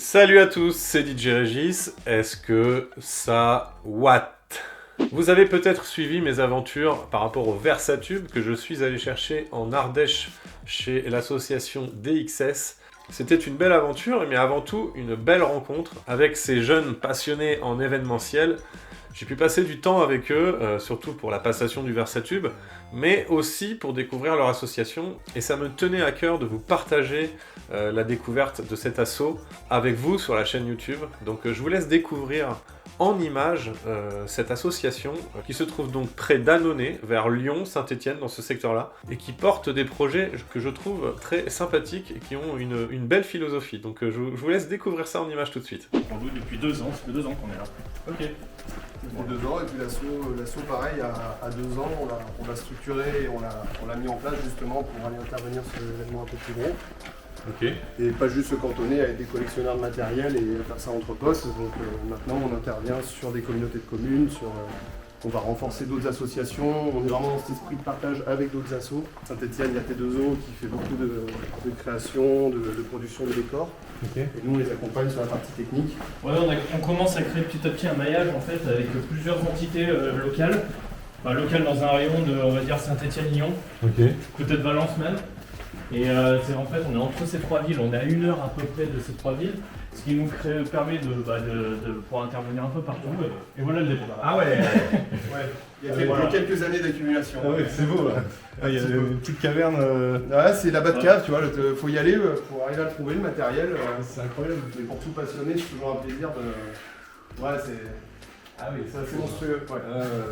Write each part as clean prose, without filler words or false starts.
Salut à tous, c'est DJ Régis. Est-ce que ça what? Vous avez peut-être suivi mes aventures par rapport au Versatube que je suis allé chercher en Ardèche chez l'association DXS. C'était une belle aventure, mais avant tout une belle rencontre avec ces jeunes passionnés en événementiel. J'ai pu passer du temps avec eux, surtout pour la passation du Versatube, mais aussi pour découvrir leur association. Et ça me tenait à cœur de vous partager la découverte de cet asso avec vous sur la chaîne YouTube. Donc je vous laisse découvrir en images cette association qui se trouve donc près d'Annonay, vers Lyon, Saint-Étienne, dans ce secteur-là, et qui porte des projets que je trouve très sympathiques et qui ont une belle philosophie. Donc je vous laisse découvrir ça en images tout de suite. On joue depuis 2 ans, ça fait 2 ans qu'on est là. Ok. Depuis 2 ans, et puis l'asso pareil, à 2 ans, on l'a structuré et on l'a mis en place justement pour aller intervenir sur des événements un peu plus gros. Ok. Et pas juste se cantonner à être des collectionneurs de matériel et faire ça entre potes. Donc maintenant on intervient sur des communautés de communes, on va renforcer d'autres associations, on est vraiment dans cet esprit de partage avec d'autres assos. Saint-Étienne, il y a T2O qui fait beaucoup de création, de production de décors. Okay. Et nous on les accompagne sur la partie technique. Ouais, on commence à créer petit à petit un maillage en fait avec plusieurs entités locales. Enfin, locales dans un rayon de, on va dire, Saint-Étienne-Lyon, Okay. peut-être Valence même. Et c'est en fait, on est entre ces 3 villes, on est à 1 heure à peu près de ces 3 villes, ce qui nous permet de pouvoir intervenir un peu partout. Et voilà le départ. Ah ouais. Il y a quelques années d'accumulation. Ah ouais, c'est beau là. Il y a une petite caverne. Ouais, c'est la Batcave, tu vois, faut y aller pour arriver à le trouver, le matériel. C'est incroyable. Mais pour tout passionné, c'est toujours un plaisir de. Ouais, c'est. Ah oui, ça C'est monstrueux. Ouais.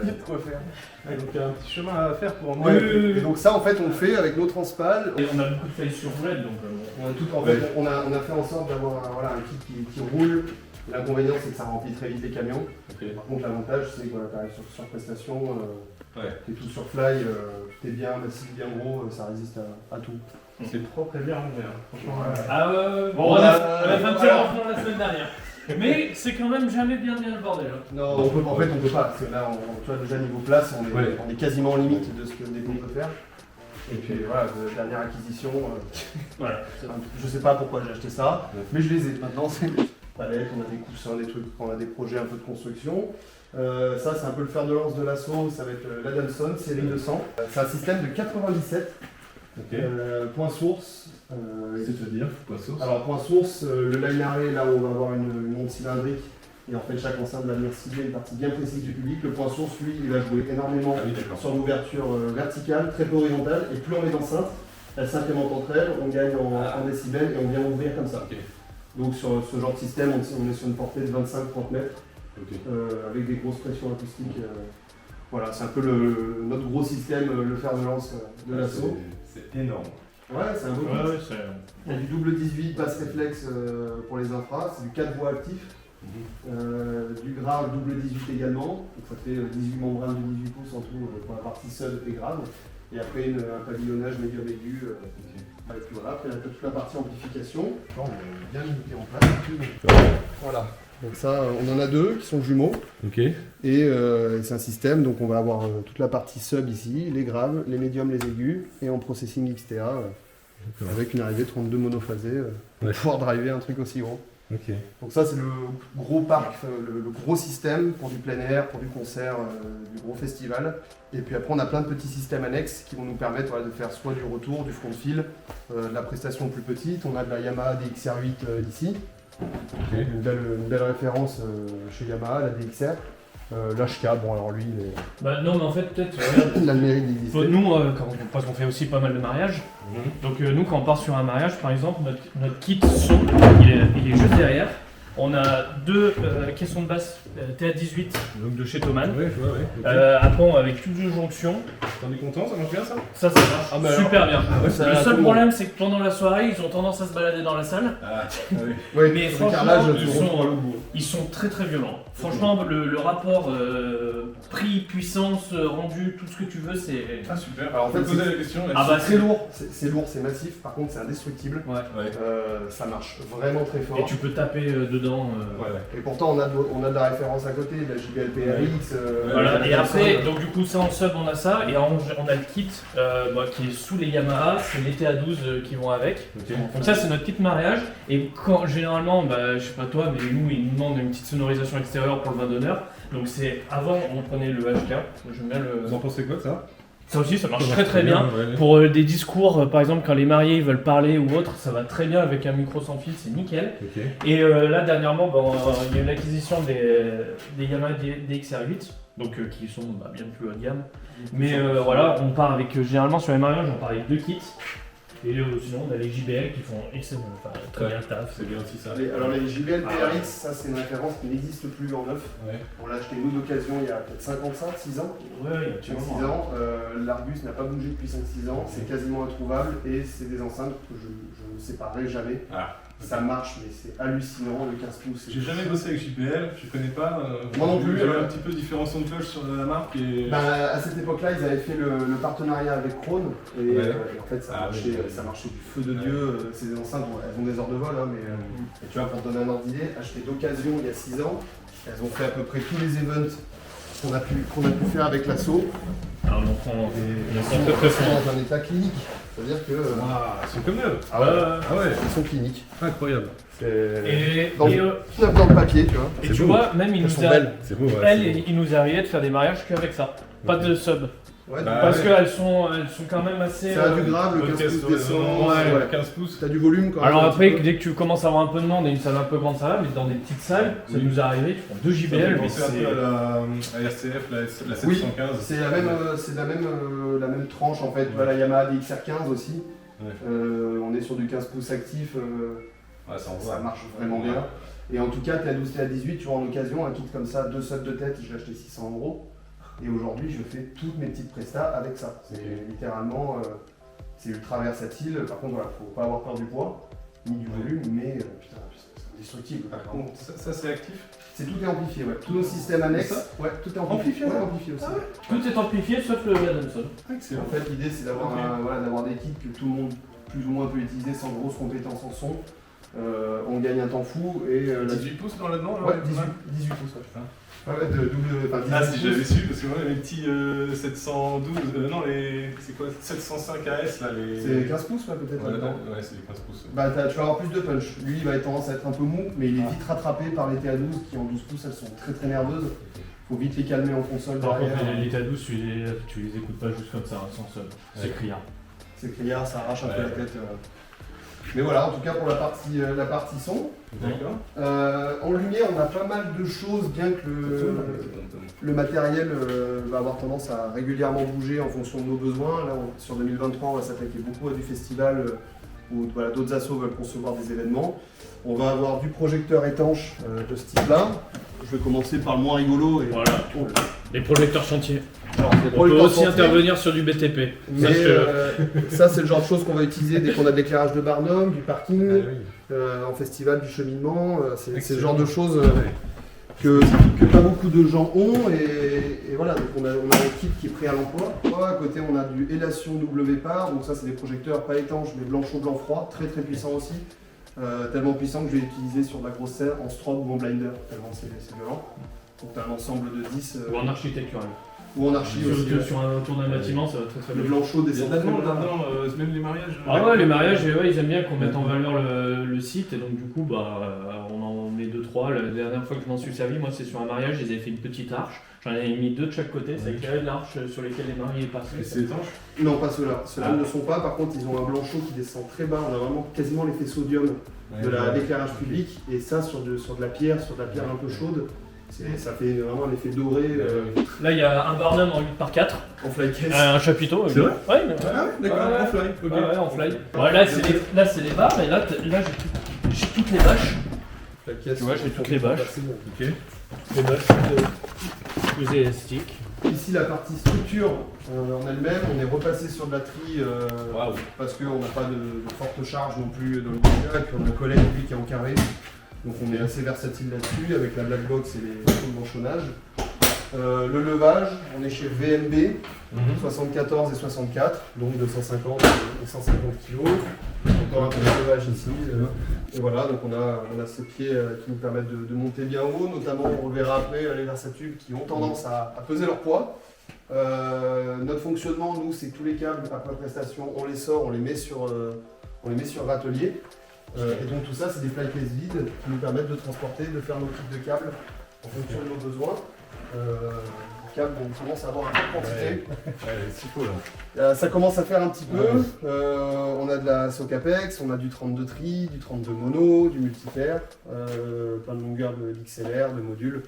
Il y a de quoi faire. Ouais, donc il y a un petit chemin à faire pour Ouais, et donc ça, en fait, on le fait avec nos transpales. Et on a beaucoup de feuilles sur roulette, donc On a fait en sorte d'avoir un kit qui roule. L'inconvénient, c'est que ça remplit très vite les camions. Okay. Par contre, l'avantage, c'est que voilà, tu arrives sur prestation, Ouais. t'es tout sur fly, tout est bien massif, bien gros, ça résiste à tout. C'est propre et bien rangé, hein. Franchement. Ah bon, on a fait un petit rangement la semaine dernière. Mais c'est quand même jamais bien le bordel. Non, en fait, on peut pas, parce que là, tu vois, déjà niveau place, on est quasiment en limite de ce que le dépôt peut faire. Et puis voilà, dernière acquisition, Voilà. Je sais pas pourquoi j'ai acheté ça, mais je les ai. Maintenant, c'est des palettes, on a des coussins, des trucs, on a des projets un peu de construction. Ça, c'est un peu le fer de lance de l'assaut, ça va être l'Adamson, série 200. C'est un système de 97, Ok. point source. C'est-à-dire, point source. Alors, point source, le line array, là où on va avoir une onde cylindrique, et en fait, chaque enceinte va venir cibler une partie bien précise du public. Le point source, lui, il va jouer énormément sur l'ouverture verticale, très peu horizontale, et plus on est d'enceintes, elles s'incrémentent entre elles, on gagne en décibels et on vient ouvrir comme ça. Okay. Donc, sur ce genre de système, on est sur une portée de 25-30 mètres, Okay. avec des grosses pressions acoustiques. Voilà, c'est un peu notre gros système, le fer de lance de l'assaut. C'est énorme. Ouais, c'est un beau kit. Ouais, Il y a du double 18 basse réflexe pour les infras, c'est du 4 voies actif. Du grave double 18 également, donc ça fait 18 membranes de 18 pouces en tout pour la partie sub et grave. Et après un pavillonnage médium aigu. Et puis voilà, après toute la partie amplification. On est bien limité en place. Voilà. Donc ça, on en a 2 qui sont jumeaux. Ok. Et c'est un système, donc on va avoir toute la partie sub ici, les graves, les médiums, les aigus, et en processing XTA, avec une arrivée 32 monophasée, pour pouvoir driver un truc aussi gros. Ok. Donc ça c'est le gros parc, le gros système pour du plein air, pour du concert, du gros festival. Et puis après on a plein de petits systèmes annexes qui vont nous permettre de faire soit du retour, du front de fil, de la prestation plus petite. On a de la Yamaha DXR8 ici. Okay. Une belle référence chez Yamaha, la DXR. L'HK, bon alors lui, non, mais en fait, peut-être. il a le mérite d'exister. Nous, parce qu'on fait aussi pas mal de mariages, donc nous, quand on part sur un mariage, par exemple, notre kit son, il est juste derrière. On a 2 caissons de basse TA18, donc de chez Thomann. Ouais, je vois, ouais. Okay. Après, avec toutes les jonctions. T'en es content, ça marche bien ça? Ça marche super bien. ouais, le seul problème, c'est que pendant la soirée, ils ont tendance à se balader dans la salle. Ouais, mais franchement, ils sont très très violents. Franchement, le rapport prix-puissance, rendu, tout ce que tu veux, c'est... Ah super, alors on peut poser la question. C'est très lourd, c'est lourd, c'est massif, par contre c'est indestructible. Ouais. Ça marche vraiment très fort. Et tu peux taper dedans dedans. Et pourtant, on a de la référence à côté, de la JBL PRX. Voilà, et après, donc du coup, ça en sub, on a ça, et on a le kit qui est sous les Yamaha, c'est les TA12 qui vont avec. Donc ça, c'est notre kit mariage. Et quand généralement, je sais pas toi, mais nous, ils nous demandent une petite sonorisation extérieure pour le vin d'honneur. Donc c'est avant, on prenait le HK. J'aime bien le. Vous en pensez quoi de ça? Ça aussi, ça marche très bien. Ouais. Pour des discours, par exemple, quand les mariés veulent parler ou autre, ça va très bien avec un micro sans fil, c'est nickel. Okay. Et là, dernièrement, il y a eu l'acquisition des Yamaha DXR8, donc qui sont bien plus haut de gamme. Mais voilà, on part avec, généralement sur les mariages, on part avec 2 kits. Et sinon, on a les JBL qui font très bien le taf. C'est bien aussi ça. Alors les JBL PRX, ça c'est une référence qui n'existe plus en neuf. Ouais. On l'a acheté nous d'occasion il y a peut-être 6 ans. Ouais, il y a 5-6 ans. L'Argus n'a pas bougé depuis 5-6 ans, c'est quasiment introuvable et c'est des enceintes que je ne séparerai jamais. Ah. Ça marche, mais c'est hallucinant, le 15 pouces. J'ai jamais bossé avec JBL, je connais pas. Moi non plus. J'avais un petit peu de différence de cloche sur la marque. Et... À cette époque-là, ils avaient fait le partenariat avec Krone et en fait ça marchait du feu de Dieu. Ces enceintes, elles ont des heures de vol, hein, mais et tu vois, pour te donner un ordre d'idée, acheté d'occasion il y a 6 ans, elles ont fait à peu près tous les events qu'on a pu faire avec l'assaut. Alors on prend elles sont dans un état clinique. C'est-à-dire que. Elles sont comme neuves. Ah ouais. Elles sont cliniques. Incroyable. Dans le papier, tu vois. Et tu vois, même il nous est arrivé de faire des mariages qu'avec ça. Pas de sub. Ouais, parce qu'elles sont quand même assez. Ça a du grave, le 15 pouces descend. Ouais, 15 pouces. T'as du volume quand même. Alors après, dès que tu commences à avoir un peu de monde et une salle un peu grande, ça va, mais dans des petites salles, ça nous est arrivé, tu prends 2 JBL, mais c'est un peu à la RCF, la 715. Oui, c'est la même tranche en fait. Voilà, Yamaha DXR15 aussi. On est sur du 15 pouces actif. Ça marche vraiment bien. Et en tout cas, TA12, TA18, tu vois, en occasion, un kit comme ça, 2 subs de tête, je l'ai acheté 600 €. Et aujourd'hui, je fais toutes mes petites prestats avec ça. C'est littéralement, c'est ultra versatile. Par contre, voilà, faut pas avoir peur du poids, ni du volume, mais putain, c'est indestructible. Par contre, ça c'est actif. Tout est amplifié, ouais. Tous nos systèmes annexes, tout est amplifié. Amplifié aussi. Tout est amplifié sauf le Adamson. Excellent. En fait, l'idée, c'est d'avoir des kits que tout le monde, plus ou moins, peut utiliser sans grosses compétences en son. On gagne un temps fou et 18 pouces dans là-dedans. Ouais, 18 pouces, ouais. Ouais, de double. Si j'avais su, parce que moi, les petits 712, c'est quoi 705 AS là les... C'est 15 pouces, peut-être là-dedans. Ouais, c'est les 15 pouces. Tu vas avoir plus de punch. Lui, il va avoir tendance à être un peu mou, mais il est vite rattrapé par les TA12 qui en 12 pouces, elles sont très très nerveuses. Faut vite les calmer en console derrière. Par contre, les TA12, tu les écoutes pas juste comme ça, sans sub. C'est criard. C'est criard, ça arrache un peu la tête. Mais voilà, en tout cas pour la partie son. D'accord. En lumière, on a pas mal de choses, bien que le matériel va avoir tendance à régulièrement bouger en fonction de nos besoins. Là, sur 2023, on va s'attaquer beaucoup à du festival où d'autres assos veulent concevoir des événements. On va avoir du projecteur étanche de ce type-là. Je vais commencer par le moins rigolo. Et voilà, les projecteurs chantier. Alors, on peut aussi intervenir sur du BTP. Mais ça, c'est le genre de choses qu'on va utiliser dès qu'on a de l'éclairage de Barnum, du parking, en festival, du cheminement. C'est le genre de choses que pas beaucoup de gens ont. Et voilà, donc on a un kit qui est prêt à l'emploi. À côté, on a du Elation WPAR. Donc ça, c'est des projecteurs pas étanches, mais blanc chaud, blanc froid. Très très puissants aussi. Tellement puissant que je vais l'utiliser sur de la grosse serre en strobe ou en blinder. Tellement c'est violent. Donc tu as un ensemble de 10. Ou en architectural. Ou en archi aussi. Sur un tour d'un bâtiment, ça va très très bien. Le blanc chaud descend très bien. Même les mariages. Ah ouais, les mariages, ils aiment bien qu'on mette en valeur le site. Et donc du coup, on en met 2-3. La dernière fois que je m'en suis servi, moi c'est sur un mariage, ils avaient fait une petite arche. J'en avais mis 2 de chaque côté, ça éclairait de l'arche sur lesquelles les mariés passaient. Et c'est étanche? Non, pas ceux-là. Ceux-là ne le sont pas. Par contre, ils ont un blanc chaud qui descend très bas. On a vraiment quasiment l'effet sodium de l'éclairage public. Et ça, sur de la pierre un peu chaude. Ça fait vraiment un effet doré. Là, il y a un Barnum en 8x4. En fly case. Un chapiteau. C'est vrai? Ouais, d'accord, en fly. Ouais, en fly. Ouais, là, c'est les barres, et là j'ai toutes les bâches. Fly case. Tu vois, j'ai toutes les bâches. Ok. Les bâches plus élastiques. Ici, la partie structure en elle-même, on est repassé sur de la tri parce qu'on n'a pas de forte charge non plus dans le dégât, et puis on a un collet lui qui est en carré. Donc on est assez versatile là-dessus avec la black box et les trous de manchonnage. Le levage, on est chez VMB, 74 et 64, donc 250 et 150 kg. encore un peu de levage ici. Et voilà, donc on a ces pieds qui nous permettent de monter bien haut, notamment on reverra après les versatubes qui ont tendance à peser leur poids. Notre fonctionnement, nous, c'est que tous les câbles après prestation, on les sort, on les met sur râtelier. Et donc tout ça, c'est des fly cases vides qui nous permettent de transporter, de faire nos types de câbles en fonction de nos besoins. Les câbles, on commence à avoir un peu de quantité. C'est cool. Hein. Ça commence à faire un petit peu. On a de la Socapex, on a du 32 tri, du 32 mono, du multipair, plein de longueurs d'XLR, de modules.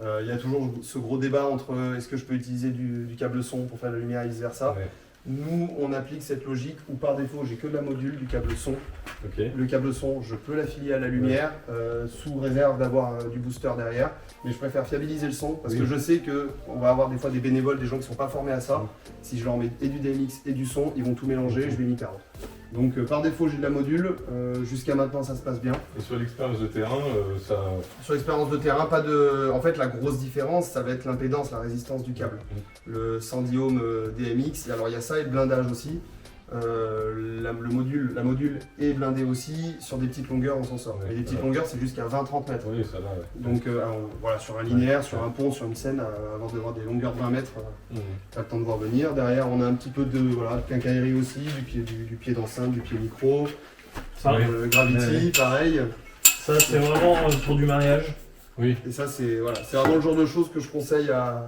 Il y a toujours ce gros débat entre est-ce que je peux utiliser du câble son pour faire la lumière et vice versa. Ouais. Nous, on applique cette logique où par défaut, j'ai que de la module, du câble son. Ok. Le câble son, je peux l'affilier à la lumière, sous réserve d'avoir du booster derrière. Mais je préfère fiabiliser le son parce que je sais qu'on va avoir des fois des bénévoles, des gens qui ne sont pas formés à ça. Si je leur mets et du DMX et du son, ils vont tout mélanger, je vais m'y perdre. Donc par défaut, j'ai de la module. Jusqu'à maintenant, ça se passe bien. Et sur l'expérience de terrain, ça. Sur l'expérience de terrain, pas de. En fait, la grosse différence, ça va être l'impédance, la résistance du câble. Le 110 ohms DMX, alors il y a ça et le blindage aussi. La module est blindée aussi. Sur des petites longueurs, on s'en sort. Ouais, Et des petites longueurs, c'est jusqu'à 20-30 mètres. Oui, ça va. Ouais. Donc voilà, sur un linéaire, sur un pont, sur une scène, avant d'avoir des longueurs de 20 mètres, t'as le temps de voir venir. Derrière, on a un petit peu de quincaillerie aussi, du pied d'enceinte, du pied micro. Ça, Gravity, pareil. ça c'est vraiment pour du mariage. Oui. Et ça, c'est vraiment le genre de choses que je conseille à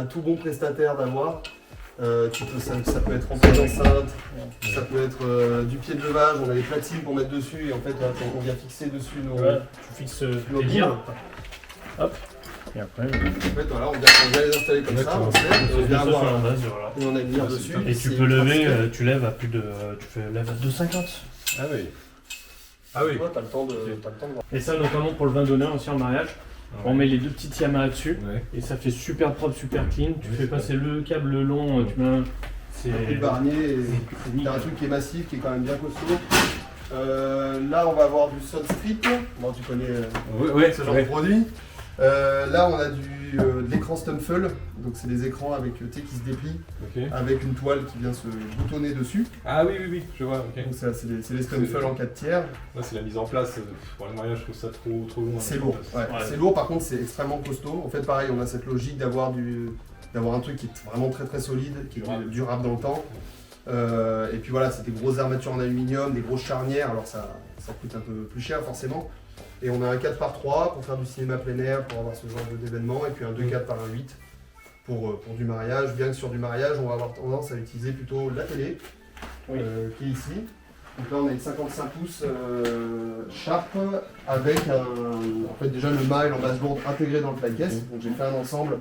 tout bon prestataire d'avoir. Ça peut être en pied d'enceinte, ça peut être du pied de levage, on a des platines pour mettre dessus et en fait là, on vient fixer dessus nos Tu fixes nos tes billes. liens. Hop. Et après, En fait voilà, on vient les installer comme ça, on se lève, et on vient ça sur avoir la base, voilà. et on a une lire Ah, c'est dessus. top. Et tu C'est peux lever, pratique. tu lèves à plus de. Lèves à 2,50. Ah oui. Ah oui. Ouais, t'as le temps de voir. Et ça, notamment pour le vin d'honneur aussi en mariage. On met les deux petites Yamaha dessus. Ouais. Et ça fait super propre, super clean. Tu Oui, fais c'est passer le câble long, tu mets un. C'est. Et le barnier, c'est c'est nickel. un truc qui est massif, qui est quand même bien costaud. Là, on va avoir du Sun Strip. Bon, tu connais Ouais, ce genre de produit. Là, on a de l'écran Stumfle, donc c'est des écrans avec qui se déplient, Ok. avec une toile qui vient se boutonner dessus. Ah oui, je vois, ok. Donc ça, c'est les Stumfle en 4 tiers. Là, c'est la mise en place. Pour le mariage, je trouve ça trop loin. C'est lourd. Ouais. Ouais. C'est lourd, par contre, c'est extrêmement costaud. En fait, pareil, on a cette logique d'avoir un truc qui est vraiment très très solide, qui est durable dans le temps. Et puis voilà, c'est des grosses armatures en aluminium, des grosses charnières, alors ça coûte un peu plus cher forcément. Et on a un 4x3 pour faire du cinéma plein air, pour avoir ce genre d'événement, et puis un 2x4 par 1.8 pour du mariage. Bien que sur du mariage, on va avoir tendance à utiliser plutôt la télé, Oui. qui est ici. Donc là, on a une 55 pouces Sharp avec en fait déjà le mât et l'embase lourde intégré dans le fly case. Donc j'ai fait un ensemble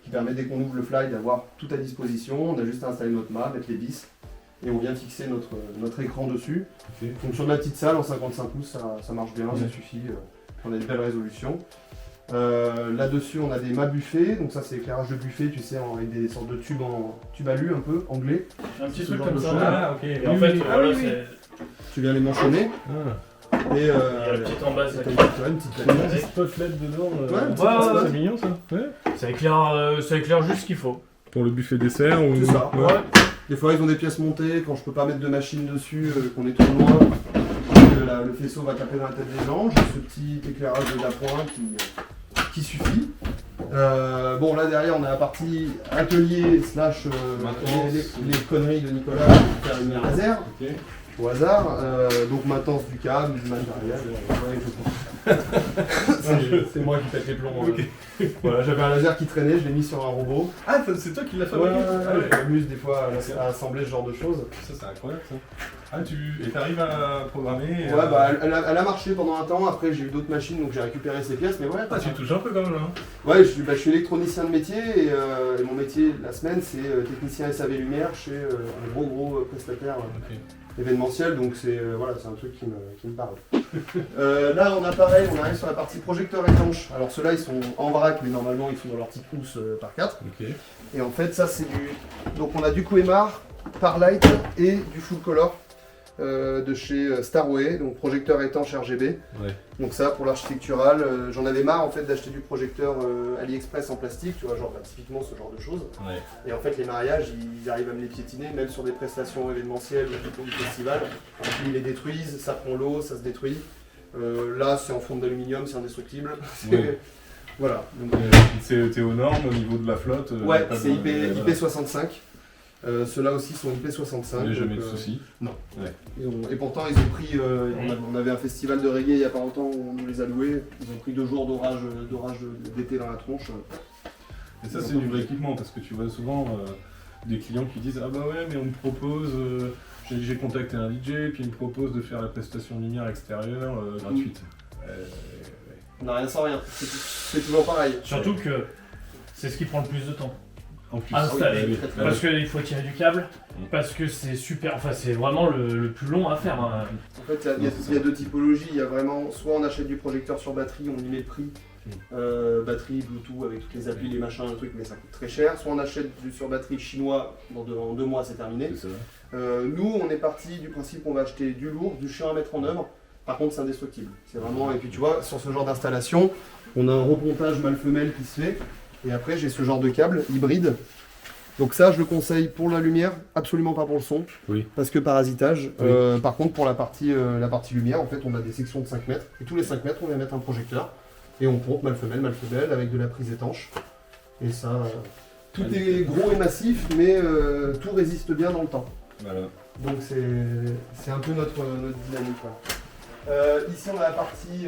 qui permet dès qu'on ouvre le fly d'avoir tout à disposition. On a juste à installer notre mât, mettre les vis et on vient fixer notre écran dessus. Ok. Donc sur de la petite salle en 55 pouces, ça marche bien, ça suffit. On a une belle résolution. Là-dessus, on a des mâts buffets. Donc ça, c'est éclairage de buffet, tu sais, avec des sortes de tubes tubes alu un peu, anglais. Un petit Ce truc genre comme de ça. choses. Ah, ok. Et en fait, voilà, oui. c'est. Tu viens les manchonner. Ah. Et Il y a le petit en bas, ça. une petite Il y a planète. un petit spotlight dedans. Ouais, un petit Ouais, spotlight. C'est mignon ça. Ouais. Ça éclire juste ce qu'il faut. Pour le buffet dessert ou. C'est ça. Ouais. Des fois, ils ont des pièces montées, quand je peux pas mettre de machine dessus, qu'on est trop loin, que le faisceau va taper dans la tête des gens. J'ai ce petit éclairage d'appoint qui suffit. Bon, là derrière, on a la partie atelier slash Maintenance. les conneries de Nicolas pour faire une laser Ok. au hasard. Donc, maintenance du câble, du matériel. Ouais, c'est moi qui pète les plombs. Voilà, j'avais un laser qui traînait, je l'ai mis sur un robot. Ah, c'est toi qui l'as Ouais, fabriqué. Ah ouais. je m'amuse des fois à assembler ce genre de choses. Ça, c'est incroyable ça. Ah, et t'arrives à programmer. Ouais, bah elle a marché pendant un temps, après j'ai eu d'autres machines donc j'ai récupéré ces pièces, mais ouais. Ah, tu touches un peu quand même là. Ouais, je suis électronicien de métier et mon métier la semaine c'est technicien SAV Lumière chez un gros prestataire Ok. événementiel, donc c'est voilà, c'est un truc qui me parle. Là on arrive sur la partie projecteur étanche. Alors ceux-là ils sont en vrac mais normalement ils sont dans leur petite housse par 4. Ok. Et en fait ça c'est donc on a du Coemar, Parlight et du full color. de chez Starway, donc projecteur étanche RGB. Ouais. Donc ça pour l'architectural, j'en avais marre en fait d'acheter du projecteur AliExpress en plastique, tu vois, genre typiquement ce genre de choses. Ouais. Et en fait les mariages ils arrivent à me les piétiner, même sur des prestations événementielles ou du festival. Ils les détruisent, ça prend l'eau, ça se détruit. Là c'est en fonte d'aluminium, c'est indestructible. Ouais. Voilà. Donc, T'es aux normes au niveau de la flotte ouais, pas c'est de- IP65. Ceux-là aussi sont IP65. Il n'y a jamais donc, de soucis. Et pourtant, ils ont pris. On avait un festival de reggae il n'y a pas longtemps où on nous les a loués. Ils ont pris 2 jours d'orage d'été dans la tronche. Et ça, c'est du vrai équipement parce que tu vois souvent des clients qui disent ah bah ouais, mais on me propose. J'ai contacté un DJ, puis il me propose de faire la prestation lumière extérieure gratuite. On n'a rien sans rien. C'est toujours pareil. Surtout que c'est ce qui prend le plus de temps. En plus, Installer. Ah oui, Très, très Parce qu'il faut tirer du câble, parce que c'est super. Enfin, c'est vraiment le plus long à faire. Hein. En fait, il y a 2 typologies. Il y a vraiment, soit on achète du projecteur sur batterie, on y met le prix. Batterie, Bluetooth, avec toutes les applis, les machins, le truc, mais ça coûte très cher. Soit on achète du sur batterie chinois, dans 2 mois c'est terminé. c'est ça. Nous, on est parti du principe qu'on va acheter du lourd, du chiant à mettre en œuvre. Par contre, c'est indestructible. C'est vraiment. Et puis tu vois, sur ce genre d'installation, on a un repontage mâle-femelle qui se fait. Et après, j'ai ce genre de câble hybride. Donc ça, je le conseille pour la lumière, absolument pas pour le son. Oui. Parce que parasitage. Oui. Par contre, pour la partie lumière, en fait, on a des sections de 5 mètres. Et tous les 5 mètres, on vient mettre un projecteur. Et on pompe mâle-femelle, avec de la prise étanche. Et ça, tout est gros et massif, mais tout résiste bien dans le temps. Voilà. Donc c'est un peu notre dynamique. Quoi. Ici on a la partie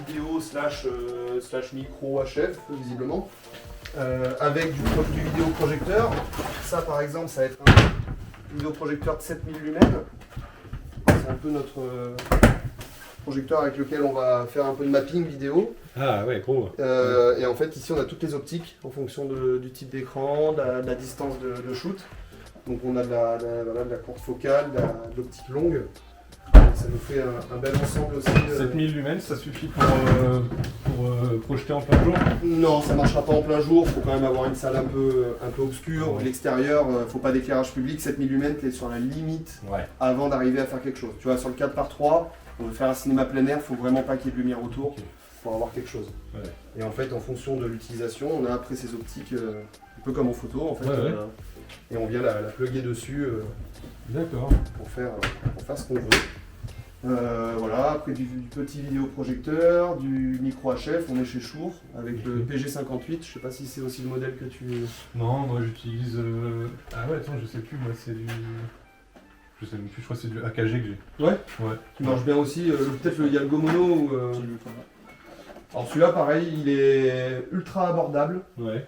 vidéo slash micro HF visiblement avec du vidéoprojecteur. Ça par exemple ça va être un vidéoprojecteur de 7000 lumens. C'est un peu notre projecteur avec lequel on va faire un peu de mapping vidéo. Ah ouais, gros. Et en fait ici on a toutes les optiques en fonction du type d'écran, de la distance de shoot. Donc on a de la courte focale, de l'optique longue. Ça nous fait un bel ensemble aussi. 7000 lumens, ça suffit pour projeter en plein jour? Non, ça marchera pas en plein jour. Il faut quand même avoir une salle un peu obscure. Ouais. L'extérieur, faut pas d'éclairage public. 7000 lumens, t'es sur la limite Ouais. avant d'arriver à faire quelque chose. Tu vois, sur le 4x3, on veut faire un cinéma plein air, faut vraiment pas qu'il y ait de lumière autour pour avoir quelque chose. Ouais. Et en fait, en fonction de l'utilisation, on a après ces optiques, un peu comme en photo en fait. Ouais. Et on vient la plugger dessus. D'accord. Pour faire ce qu'on veut. Voilà, après du petit vidéoprojecteur, du micro HF, on est chez Shure avec le PG58, je sais pas si c'est aussi le modèle que tu... Non, moi j'utilise. Ah ouais, attends, je sais plus, moi c'est du. Je sais même plus, je crois que c'est du AKG que j'ai. Ouais. Ouais. Qui marche bien aussi, peut-être il y a le Gomono ou... Alors celui-là pareil, il est ultra abordable, Ouais.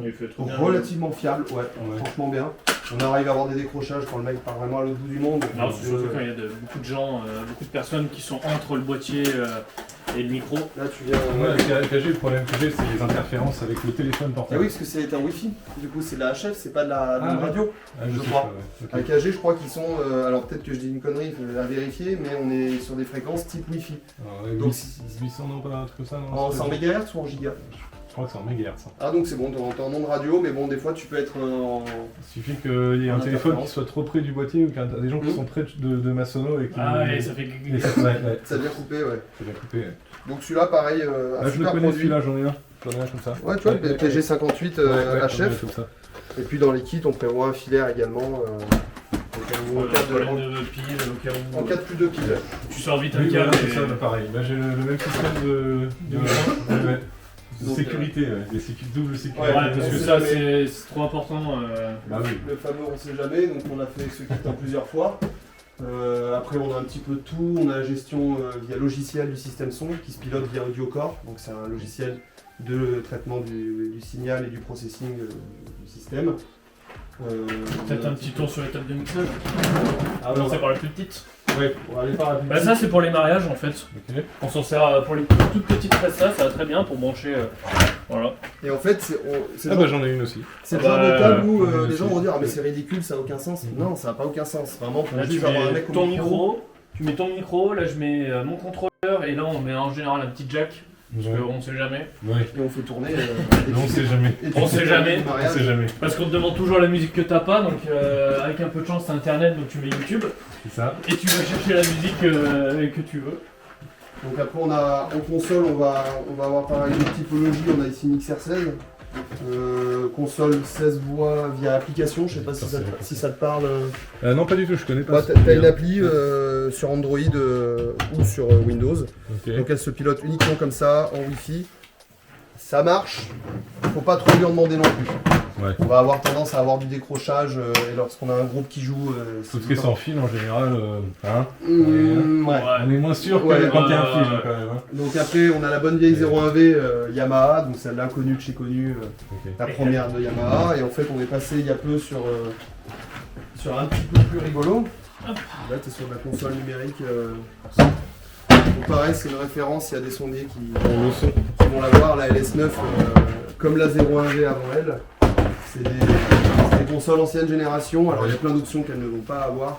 Il fait trop bien. relativement fiable, ouais, Ouais. franchement bien. On arrive à avoir des décrochages quand le mec part vraiment à l'autre bout du monde. Non, c'est surtout quand il y a beaucoup de gens, beaucoup de personnes qui sont entre le boîtier et le micro. Là tu viens... Moi avec AKG, le problème que j'ai, c'est les interférences avec le téléphone Ah portable. oui, parce que c'est un Wi-Fi, du coup c'est de la HF, c'est pas de la Ah ouais. radio. Ah, je sais crois. pas, ouais. Ok. AKG, je crois qu'ils sont, alors peut-être que je dis une connerie à vérifier, mais on est sur des fréquences type Wi-Fi. Alors, ouais, Donc, 800, non, pas un truc comme ça, non? C'est en MHz ou en giga? Je crois que c'est en mégahertz. Hein. Ah donc c'est bon, t'es en onde radio, mais bon des fois tu peux être en... Il suffit qu'il y ait un En téléphone interférence. qui soit trop près du boîtier ou qu'il y a des gens qui sont près de ma sono et qui... Ah, et ça fait. Et ça, ouais, Ça vient couper, ouais. c'est bien coupé. Ouais. Donc celui-là pareil, un Ah, je le super connais produit. celui-là, j'en ai un. J'en ai un comme ça. Ouais, tu vois, le PG58 j'en ai un HF. comme ça. Et puis dans les kits, on prévoit un filaire également. En cas Problème de... de pile, au cas où. En cas de plus de piles. Tu sors vite un Oui, câble. voilà, c'est et- ça, bah, pareil. Là, j'ai le même système de Donc, sécurité, des double sécurité. Ouais, parce que on sait ça, jamais. c'est trop important. Bah oui. Le fameux on sait jamais, donc on a fait ce kit en plusieurs fois. Après on a un petit peu de tout, on a la gestion via logiciel du système son qui se pilote via AudioCore, donc c'est un logiciel de traitement du signal et du processing du système. Peut-être un petit tour sur les tables de mixage. Ah, Commencer par la plus petite. ouais, on va aller par la Bah, ça, c'est pour les mariages en fait. Ok. On s'en sert pour les toutes petites prestas, ça va très bien pour brancher. Voilà. Et en fait, c'est Ah le bah genre, j'en ai une aussi. c'est le bah, genre de câble où ouais, les gens c'est- vont dire ah mais c'est ridicule, ça n'a aucun sens. Non, ça n'a pas aucun sens. Vraiment, pour Là, tu juste avoir un mets mec au ton micro, tu mets ton micro, là, je mets mon contrôleur, et là, on met en général un petit jack parce qu'on sait jamais. Ouais. Et on fait tourner. Non, on sait jamais. On sait jamais. On sait jamais. Parce qu'on te demande toujours la musique que t'as pas, donc avec un peu de chance t'as internet, donc tu mets YouTube, C'est ça. et tu vas chercher la musique que tu veux. Donc après on a en console on va avoir pareil une typologie, on a ici une XR16. Console 16 voix via application, je sais pas si ça te parle. Non, pas du tout, je connais pas. Bah, t'as une appli sur Android ou sur Windows. Ok. Donc elle se pilote uniquement comme ça, en Wi-Fi. Ça marche, faut pas trop lui en demander non plus. Ouais. On va avoir tendance à avoir du décrochage et lorsqu'on a un groupe qui joue. Tout ce qui est sans fil en général, hein. Ouais. On est moins sûr que Ouais, quand il y a un fil quand même. Hein. Donc après on a la bonne vieille 01V Yamaha, donc celle-là connue de chez Connu, Ok. la première de Yamaha. Et en fait on est passé il y a peu sur un petit peu plus rigolo. Là t'es sur la console numérique. Donc pareil c'est une référence, il y a des sondiers qui vont l'avoir, la LS9 comme la 01V avant elle. C'est des consoles ancienne génération, alors il y a plein d'options qu'elles ne vont pas avoir,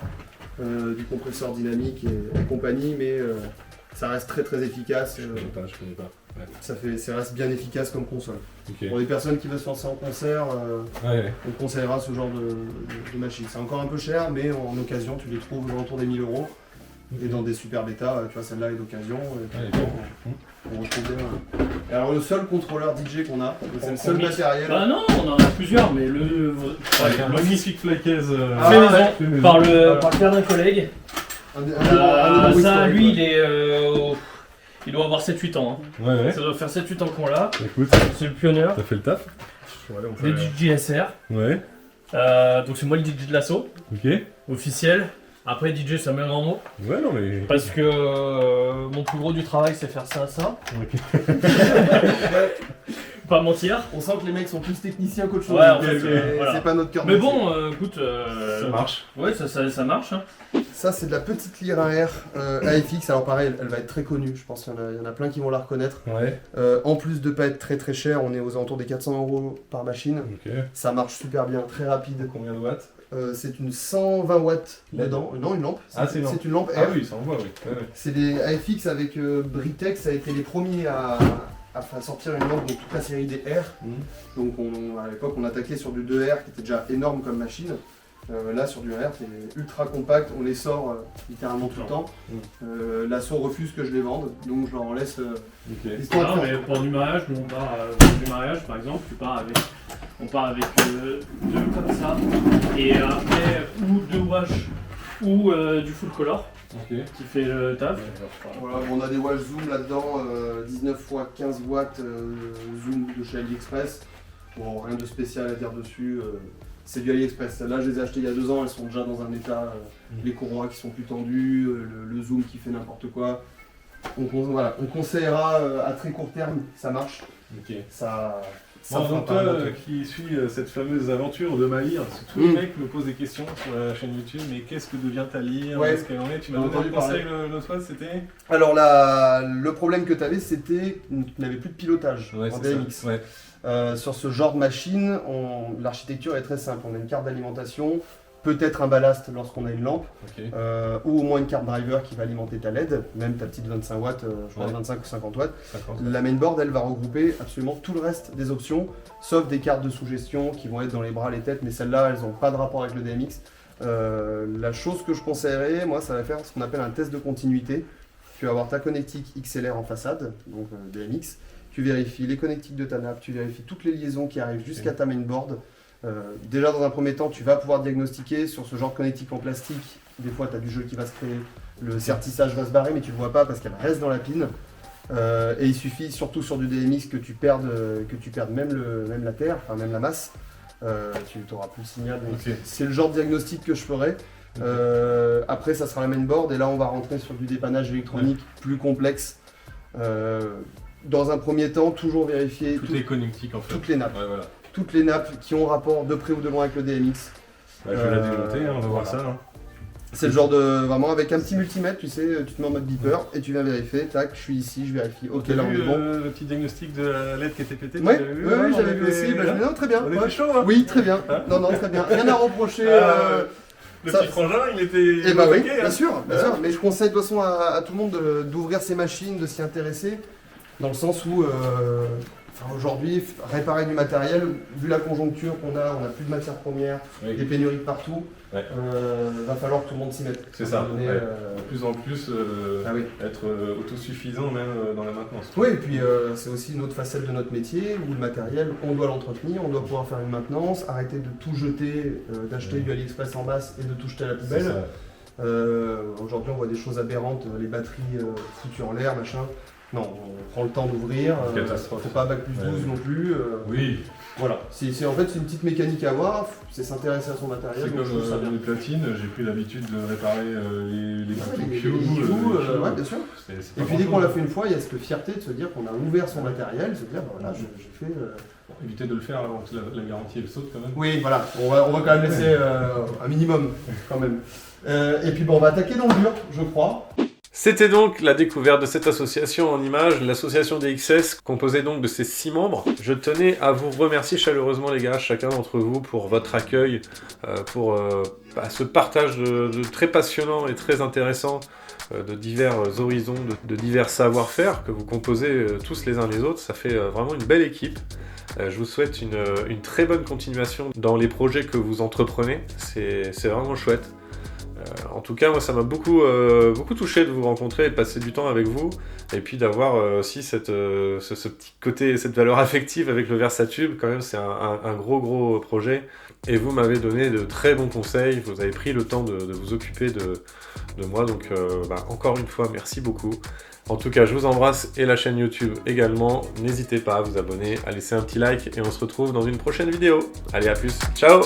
du compresseur dynamique et compagnie, mais ça reste très très efficace. Je connais pas. Ouais. Ça reste bien efficace comme console. Ok. Pour les personnes qui veulent se lancer en concert, Ouais. on conseillera ce genre de machine. C'est encore un peu cher, mais en occasion tu les trouves aux alentours des 1000 €. Et dans des super bêtas, tu vois, celle-là est d'occasion. On retrouve bien. Et alors le seul contrôleur DJ qu'on a, c'est le seul matériel. Bah non, on en a plusieurs, mais le Magnifique flycase. fait maison par le père d'un collègue. Ça, lui, il doit avoir 7-8 ans. Hein. Ouais. Ça doit faire 7-8 ans qu'on l'a. Écoute, C'est le pionnier. ça fait le taf. Des DJ SR. Ouais. Donc c'est moi le DJ de l'assaut, Ok. officiel. Après DJ c'est un grand mot. Ouais, non mais. Parce que mon plus gros du travail c'est faire ça. Ok. Pas mentir. On sent que les mecs sont plus techniciens qu'autre chose. Ouais, en donc, fait, voilà. C'est pas notre cœur. Mais de métier. bon, écoute, Ça marche. Ouais, ça marche. Hein. Ça, c'est de la petite lyre AR AFX. Alors, pareil, elle va être très connue. Je pense qu'il y en a plein qui vont la reconnaître. Ouais. En plus de pas être très très cher, on est aux alentours des 400 € par machine. Ok. Ça marche super bien, très rapide. Combien de watts? C'est une 120 watts LED. dedans. Non, une lampe. Ah, c'est une lampe. C'est une lampe Ah R. oui, ça envoie, oui. Ouais. C'est des AFX avec Britex. Ça a été les premiers à sortir une lampe de toute la série des R. Donc à l'époque on attaquait sur du 2R qui était déjà énorme comme machine. Là sur du R c'est ultra compact, on les sort littéralement tout le temps. L'assaut refuse que je les vende, donc je leur en laisse Ok. histoire Non, de mais faire. pour du mariage, nous on part pour du mariage par exemple, on part avec deux comme ça, et après ou deux wash ou du full color Ok. qui fait le taf. Voilà, bon, on a des wash zoom là-dedans, 19 x 15 watts zoom de chez AliExpress. Bon, rien de spécial à dire dessus. C'est du AliExpress. Celles-là, je les ai achetées il y a 2 ans, elles sont déjà dans un état. Les courroies qui sont plus tendues, le zoom qui fait n'importe quoi. Voilà, on conseillera à très court terme, ça marche. Ok. Ça Bon, fera donc pas toi un autre. qui suis cette fameuse aventure de ma lyre, parce que tous les mecs me posent des questions sur la chaîne YouTube, mais qu'est-ce que devient ta lyre? Ouais. Est-ce qu'elle en est? Tu m'as J'ai donné un entendu conseil l'autre fois, c'était? Alors le problème que tu avais, c'était que tu n'avais plus de pilotage en BMX. Ouais. Sur ce genre de machine, l'architecture est très simple. On a une carte d'alimentation, peut-être un ballast lorsqu'on a une lampe, Ok. ou au moins une carte driver qui va alimenter ta LED, même ta petite 25 watts, je crois Ouais. 25 ou 50 watts. 50. La mainboard, elle va regrouper absolument tout le reste des options, sauf des cartes de sous-gestion qui vont être dans les bras, les têtes, mais celles-là, elles n'ont pas de rapport avec le DMX. La chose que je conseillerais, moi, ça va faire ce qu'on appelle un test de continuité. Tu vas avoir ta connectique XLR en façade, donc DMX. Tu vérifies les connectiques de ta nappe, tu vérifies toutes les liaisons qui arrivent jusqu'à ta mainboard. Déjà dans un premier temps, tu vas pouvoir diagnostiquer sur ce genre de connectique en plastique. Des fois, tu as du jeu qui va se créer, le sertissage va se barrer, mais tu ne le vois pas parce qu'elle reste dans la pine. Et il suffit, surtout sur du DMX, que tu perdes même la terre, enfin même la masse. Tu n'auras plus le signal. Donc Ok. c'est le genre de diagnostic que je ferai. Après, ça sera la mainboard, et là, on va rentrer sur du dépannage électronique plus complexe. Dans un premier temps, toujours vérifier Toutes les connectiques en fait. toutes les nappes. Ouais, voilà. Toutes les nappes qui ont rapport de près ou de loin avec le DMX. Bah, je vais la démonter, hein, on va voir voilà. ça. Hein. C'est le genre de. Vraiment avec un petit multimètre, tu sais, tu te mets en mode beeper et tu viens vérifier, tac, je suis ici, je vérifie. Ok, T'as là on vu est bon. le petit diagnostic de la LED qui était pétée? Oui, tu l'avais vu? oui, On j'avais était- vu aussi. Bah, non, très bien. On ouais. était chaud, hein? Oui, très bien. Hein Non, très bien. Rien à reprocher. Le ça- petit frangin, il était. Eh bah oui, attaqué, hein. bien sûr. Mais je conseille de toute façon à tout le monde d'ouvrir ses machines, de s'y intéresser. dans le sens où aujourd'hui, réparer du matériel, vu la conjoncture qu'on a, on n'a plus de matières premières, Oui. des pénuries de partout, Ouais. va falloir que tout le monde s'y mette. C'est À un ça, moment donné, ouais. De plus en plus, ah oui. être autosuffisant même dans la maintenance. Oui, et puis c'est aussi une autre facette de notre métier où le matériel, on doit l'entretenir, on doit pouvoir faire une maintenance, arrêter de tout jeter, d'acheter du AliExpress en masse et de tout jeter à la C'est poubelle. ça. Aujourd'hui, on voit des choses aberrantes, les batteries foutues en l'air, machin. Non, on prend le temps d'ouvrir. Catastrophe. Faut pas bac plus 12 Ouais. non plus. Oui, Voilà. En fait, c'est une petite mécanique à avoir, c'est s'intéresser à son matériel. c'est donc je trouve ça comme bien. les platines, j'ai pris l'habitude de réparer les Ouais, boutons les Q. bijoux, ouais, bien sûr. C'est Et pas puis dès qu'on grand-chose. l'a fait une fois, il y a cette fierté de se dire qu'on a ouvert son matériel, se dire, bah, voilà, j'ai fait. Bon, éviter de le faire avant que la garantie elle saute quand même. Oui, voilà, on va quand même laisser un minimum, quand même. Et puis bon, on va attaquer dans le dur, je crois. C'était donc la découverte de cette association en images, l'association des XS, composée donc de ces 6 membres. Je tenais à vous remercier chaleureusement les gars, chacun d'entre vous, pour votre accueil, pour ce partage de très passionnant et très intéressant de divers horizons, de divers savoir-faire que vous composez tous les uns les autres. Ça fait vraiment une belle équipe. Je vous souhaite une très bonne continuation dans les projets que vous entreprenez. C'est vraiment chouette. En tout cas, moi, ça m'a beaucoup touché de vous rencontrer et de passer du temps avec vous, et puis d'avoir aussi ce petit côté, cette valeur affective avec le Versatube. Quand même, c'est un gros projet, et vous m'avez donné de très bons conseils, vous avez pris le temps de vous occuper de moi, donc encore une fois, merci beaucoup. En tout cas, je vous embrasse, et la chaîne YouTube également. N'hésitez pas à vous abonner, à laisser un petit like, et on se retrouve dans une prochaine vidéo. Allez, à plus, ciao!